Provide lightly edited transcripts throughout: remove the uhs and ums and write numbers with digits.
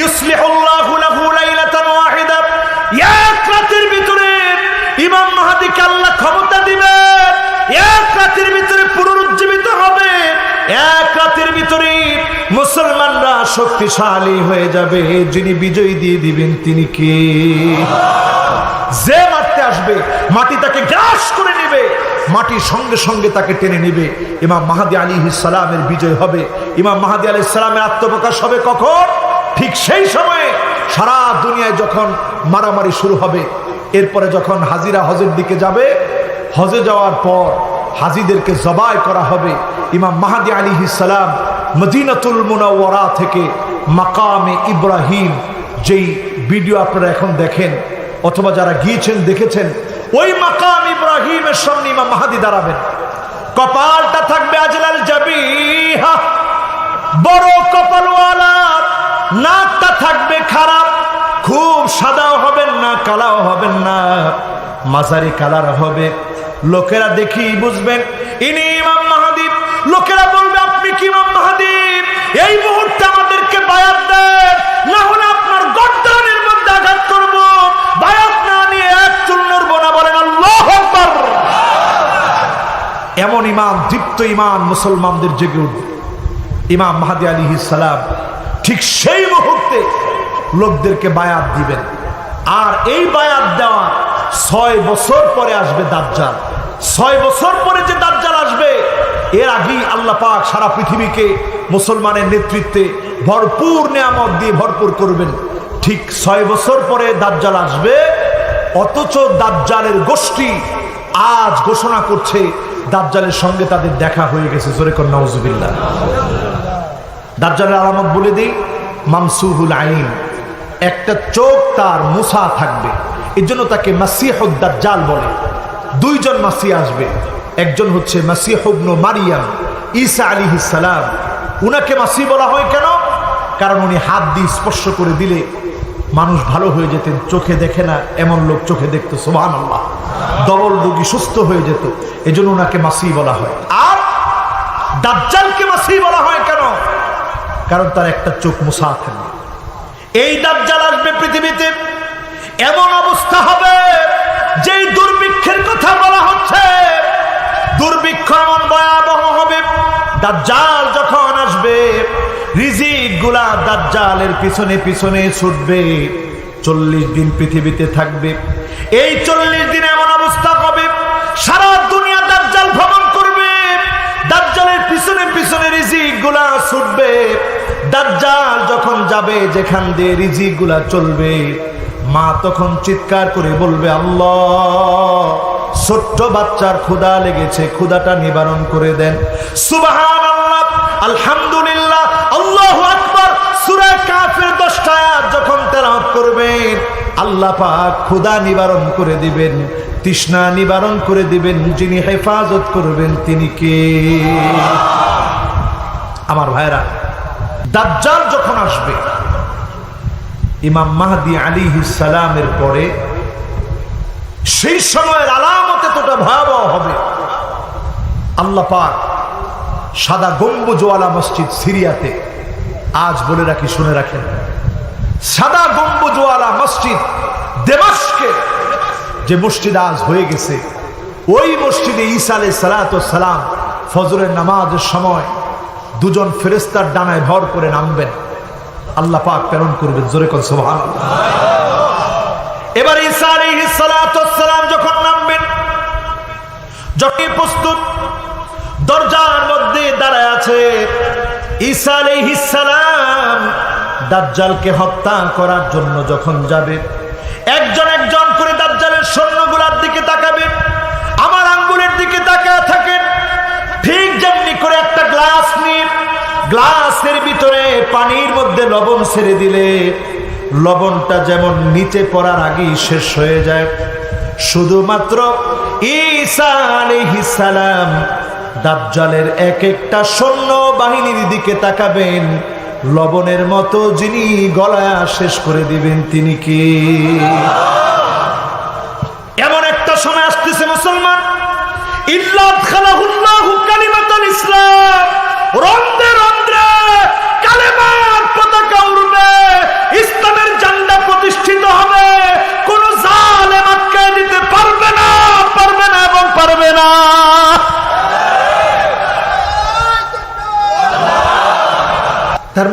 ইউসলিহুল্লাহু লাহু লাইলাতান ওয়াহিদা, এক রাতের ভিতরে ইমাম মাহদীকে আল্লাহ ক্ষমতা দিবেন, এক রাতের ভিতরে পুনরুজ্জীবিত হবে, এক রাতের ভিতরে মুসলমানরা শক্তিশালী হয়ে যাবে। যিনি বিজয় দিয়ে দিবেন তিনি কে? যে মারতে আসবে মাটি তাকে গ্রাস করে নেবে, মাটির সঙ্গে সঙ্গে তাকে টেনে নেবে। ইমাম মাহদী আলাইহিস সালামের বিজয় হবে। ইমাম মাহদী আলাইহিস সালামের আত্মপ্রকাশ হবে কখন? ঠিক সেই সময়ে সারা দুনিয়ায় যখন মারামারি শুরু হবে। এরপরে যখন হাজিরা হজের দিকে যাবে, হজে যাওয়ার পর হাজিদেরকে জবাই করা হবে। ইমাম মাহদী আলাইহিস সালাম মদিনাতুল মুনাওয়ারা থেকে মাকামে ইব্রাহিম, যেই ভিডিও আপনারা এখন দেখেন অথবা যারা গিয়েছেন দেখেছেন, ওই মাকাম ইব্রাহিমের সামনে ইমাম মাহদী দাঁড়াবেন। কপালটা থাকবে আজলাল জাবিহা, বড় কপালওয়ালা। নাকটা থাকবে খারাপ, খুব সাদাও হবেন না, কালাও হবেন না, মাঝারি কালার হবে। লোকেরা দেখি বুঝবেন ইনি ইমাম মাহদী। লোকেরা বলবে আপনি কি ইমাম মাহদী? এই মুহূর্তে আমাদেরকে বায়াত দেন, না হলে আপনার গর্দানের মধ্যে আঘাত করব। বায়াত না নিয়ে এক চুল নড়ব না। বলেন আল্লাহু আকবার। এমন ইমাম, দীপ্ত ইমান মুসলমানদের জেগে উঠবে ইমাম মাহদী আলাইহিস সালাম। ঠিক সেই মুহূর্তে লোকদেরকে বায়াত দিবেন। আর এই বায়াত দেওয়া 6 বছর পরে আসবে দাজ্জাল। 6 বছর পরে যে দাজ্জাল আসবে, এর আগেই আল্লাহ পাক সারা পৃথিবীকে মুসলমানের নেতৃত্বে ভরপুর নিয়ামত দিয়ে ভরপুর করবেন। ঠিক 6 বছর পরে দাজ্জাল আসবে। অথচ দাজ্জালের গোষ্ঠী আজ ঘোষণা করছে দাজ্জালের সঙ্গে তাদের দেখা হয়ে গেছে। জোরে কর নাউজুবিল্লাহ। দাজ্জালের আলামত বলে দিই, মামসুহুল আইন, একটা চোখ তার মুসা থাকবে। এর জন্য তাকে মাসিহুদ দাজ্জাল বলে। 2 জন মাসিহ আসবে। একজন হচ্ছে মাসিহ ইবনে মারিয়াম, ঈসা আলাইহিস সালাম। উনাকে মাসিহ বলা হয় কেন? কারণ উনি হাত দিয়ে স্পর্শ করে দিলে মানুষ ভালো হয়ে যেতেন। চোখে দেখে না এমন লোক চোখে দেখতো, সুবহানাল্লাহ। ডবল রোগী সুস্থ হয়ে যেত, এজন্য উনাকে মাসিহ বলা হয়। আর দাজ্জালকে মাসিহ বলা হয় কেন? কারণ তার একটা চোখ মুসা থাকবে। এই দাজ্জাল আসবে পৃথিবীতে, এমন অবস্থা হবে যেই দুর্ভিক্ষের কথা বলা হচ্ছে, দুর্ভিক্ষ এমন ভয়াবহ হবে। দাজ্জাল যখন আসবে, রিজিক গুলা দাজ্জালের পিছনে পিছনে ছুটবে। 40 দিন পৃথিবীতে থাকবে। এই 40 দিন এমন অবস্থা হবে, সারা দুনিয়া দাজ্জাল ভ্রমণ করবে। দাজ্জালের পিছনে পিছনে রিজিক গুলা ছুটবে। দাজ্জাল যখন যাবে যেখান দিয়ে রিজিক গুলা চলবে, মা তখন চিৎকার করে বলবে, আল্লাহ, ছোট্ট বাচ্চার ক্ষুধা লেগেছে, ক্ষুধাটা নিবারণ করে দেন। সুবহানাল্লাহ, আলহামদুলিল্লাহ, আল্লাহু আকবার। সূরা কাফের 10টা আয়াত যখন তেলাওয়াত করবেন, আল্লাহ পাক ক্ষুধা নিবারণ করে দিবেন, তৃষ্ণা নিবারণ করে দিবেন। যিনি হেফাজত করবেন তিনি কে? আমার ভাইরা, দাজ্জাল যখন আসবে, ইমাম মাহদী আলাইহিস সালামের পরে সেই সময়ের আলামত এতটা ভয়াবহ হবে। আল্লাহ পাক সাদা গম্বুজওয়ালা মসজিদ সিরিয়াতে, আজ বলে রাখি, শুনে রাখেন, সাদা গম্বুজওয়ালা মসজিদ দামেস্কে, যে মসজিদ আজ হয়ে গেছে, ওই মসজিদে ঈসা আলাইহিস সালাম ফজরের নামাজের সময় 2 জন ফেরেশতার ডানায় ভর করে নামবেন। আল্লাহ পাক প্রেরণ করবেন। জোরে কোন সুবহানাল্লাহ। এবার ঈসা আলাইহিস সালাম যখন নামবেন, যখন প্রস্তুত দরজার মধ্যে দাঁড়ায় আছে ঈসা আলাইহিস সালাম, দাজ্জালকে হত্যা করার জন্য যখন যাবে, একজন একজন করে দাজ্জালের সৈন্যগুলোর দিকে তাকাবে। আমার আঙ্গুলের দিকে তাকায় থাকেন। ঠিক যেমনি করে একটা গ্লাস নিয়ে গ্লাসের ভিতরে পানির মধ্যে লবণ ছেড়ে দিলে লবণটা যেমন নিচে পড়ার আগেই শেষ হয়ে যায়, শুধুমাত্র ঈসা আলাইহিস সালাম দাজ্জালের এক একটা সৈন্য বাহিনীর দিকে তাকাবেন, লবণের মতো যিনি গলায় শেষ করে দিবেন তিনি কি? এমন একটা সময় আসতেছে মুসলমান, ইল্লা আদখালাহুল্লাহু কালিমাতুল ইসলাম, রন্ধ্রে রন্ধ্রে কালেমার পতাকা উড়বে,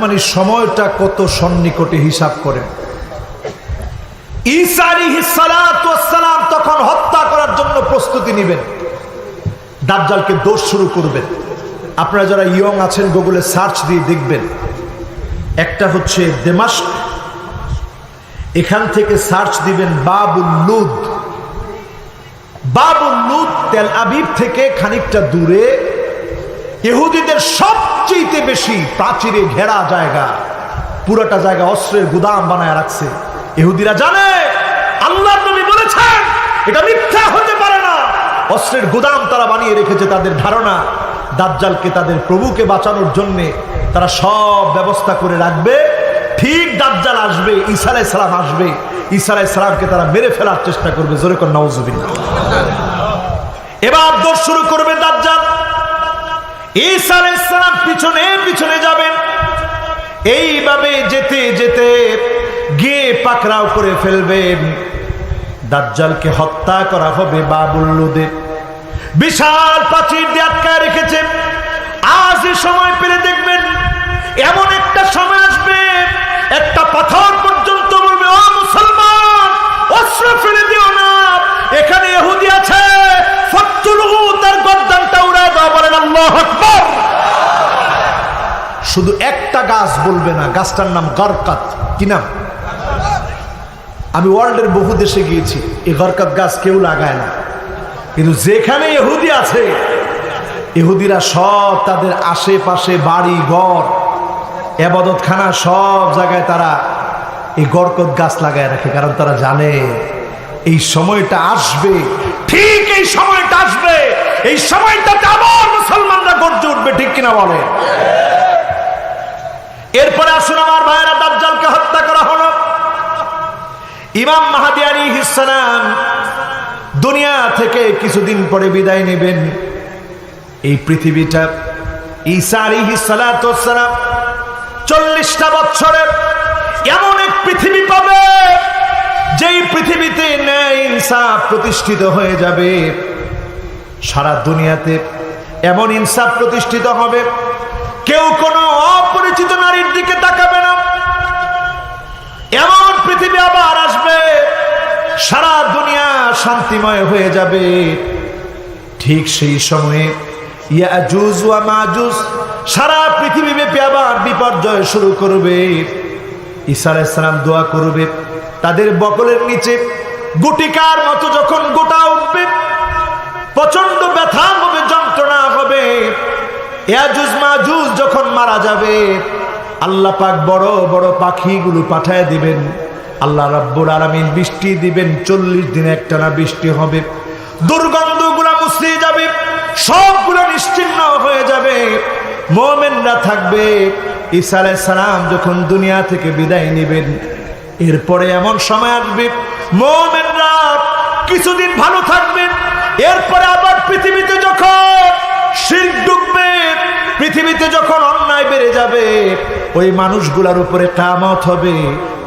মানে সময়টা কত সন্নিকটে হিসাব করেন। ঈসা আলাইহিস সালাতু ওয়াস সালাম তখন হত্যা করার জন্য প্রস্তুতি নেবেন, দাজ্জালকে দোষ শুরু করবেন। আপনারা যারা ইয়ং আছেন গুগলে সার্চ দিয়ে দেখবেন, একটা হচ্ছে দামেস্ক, এখান থেকে সার্চ দিবেন Babul Lud. Babul Lud Tel Aviv থেকে খানিকটা দূরে, ইহুদিদের সবচেয়ে বেশি প্রাচীরে ঘেরা জায়গা, পুরোটা জায়গা অস্ত্রের গুদাম বানায় রাখছে। ইহুদিরা জানে আল্লাহর নবী বলেছেন এটা মিথ্যা হতে পারে না, অস্ত্রের গুদাম তারা বানিয়ে রেখেছে। তাদের ধারণা দাজ্জালকে, তাদের প্রভুকে বাঁচানোর জন্য তারা সব ব্যবস্থা করে রাখবে। ঠিক দাজ্জাল আসবে, ঈসা আলাইহিস সালাম আসবে, ঈসা আলাইহিস সালামকে তারা মেরে ফেলার চেষ্টা করবে। জোরে করে নাউজুবিল্লাহ। এবার দোষ শুরু করবে দাজ্জাল। ঈসা আলাইহিস সালাম পিছনে পিছনে যাবেন। এইভাবে যেতে যেতে গিয়ে পাকড়াও করে ফেলবেন। দাজ্জালকে হত্যা করা হবে বাবুল লুদে। বিশাল প্রাচীর দিয়ে আটকায় রেখেছে। আজ সময় পেলে দেখবেন এমন একটা সময় আসবে, একটা পাথর পর্যন্ত বলবে ও মুসলমান অস্ত্র ফেলে দিও না, এখানে ইহুদি আছে, ফাকতুলহু, তার গর্দানটা উড়ায় দাও। বলেন আল্লাহু আকবার। শুধু একটা গাছ বলবে না, গাছটার নাম গরকাত। কি নাম? আমি ওয়ার্ল্ডের বহু দেশে গিয়েছি, এই গরকাত গাছ কেউ লাগায় না, কিন্তু যেখানে ইহুদি আছে, ইহুদিরা সব তাদের আশেপাশে বাড়ি ঘর ইবাদতখানা সব জায়গায় তারা এই গরকত গাছ লাগায় রাখে। কারণ তারা জানে এই সময়টা আসবে, ঠিক এই সময়টা আসবে, এই সময়টাতে আবার মুসলমানরা গর্জে উঠবে। ঠিক কিনা বলে? এরপরে আসুন আমার ভাইয়েরা, দাজ্জালকে হত্যা করা হলো। ইমাম মাহদী আলাইহিস সালাম দুনিয়া থেকে কিছুদিন পরে বিদায় নেবেন। এই পৃথিবীটা ঈসা আলাইহিস সালাতু ওয়াস সালাম 40টা বছরের এমন এক পৃথিবী পাবে, যেই পৃথিবীতে ন্যায় ইনসাফ প্রতিষ্ঠিত হয়ে যাবে। সারা দুনিয়াতে এমন ইনসাফ প্রতিষ্ঠিত হবে, কেউ কোনো অপরিচিত নারীর দিকে তাকাবে না। এমন পৃথিবী আবার আসবে, সারা দুনিয়া শান্তিময় হয়ে যাবে। ঠিক সেই সময়ে ইয়াজুজ ওয়া মাজুজ সারা পৃথিবী ব্যাপী আবার বিপর্যয় শুরু করবে। ঈসা আলাইহিস সালাম দোয়া করবে, তাদের বগলের নিচে গুটিকার মতো যখন গোটা উঠবে, প্রচন্ড ব্যথা হবে, যন্ত্রণা হবে। ইয়াজুজ মাজুজ যখন মারা যাবে, আল্লাহ পাক বড় বড় পাখিগুলো পাঠায় দিবেন। আল্লাহ রাব্বুল আলামিন বৃষ্টি দিবেন, 40 দিনে একটানা বৃষ্টি হবে। দুর্গন্ধগুলা মুছে যাবে, সবগুলো নিশ্চিহ্ন হয়ে যাবে, মুমিনরা থাকবে। ঈসা আলাইহিস সালাম যখন দুনিয়া থেকে বিদায় নেবেন, এরপরে এমন সময় আসবে মুমিনরা কিছুদিন ভালো থাকবেন। এরপরে আবার পৃথিবীতে যখন শিরক ঢুকবে, পৃথিবীতে যখন অন্যায় বেড়ে যাবে, ওই মানুষগুলার উপরে কিয়ামত হবে।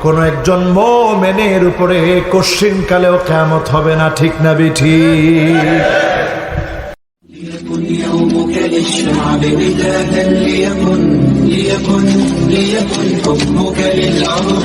কোন একজন মুমিনের উপরে কশিনকালেও কিয়ামত হবে না। ঠিক না বেঠিক? ليكن يومك للشعب بدادا، ليكن حبك للأرض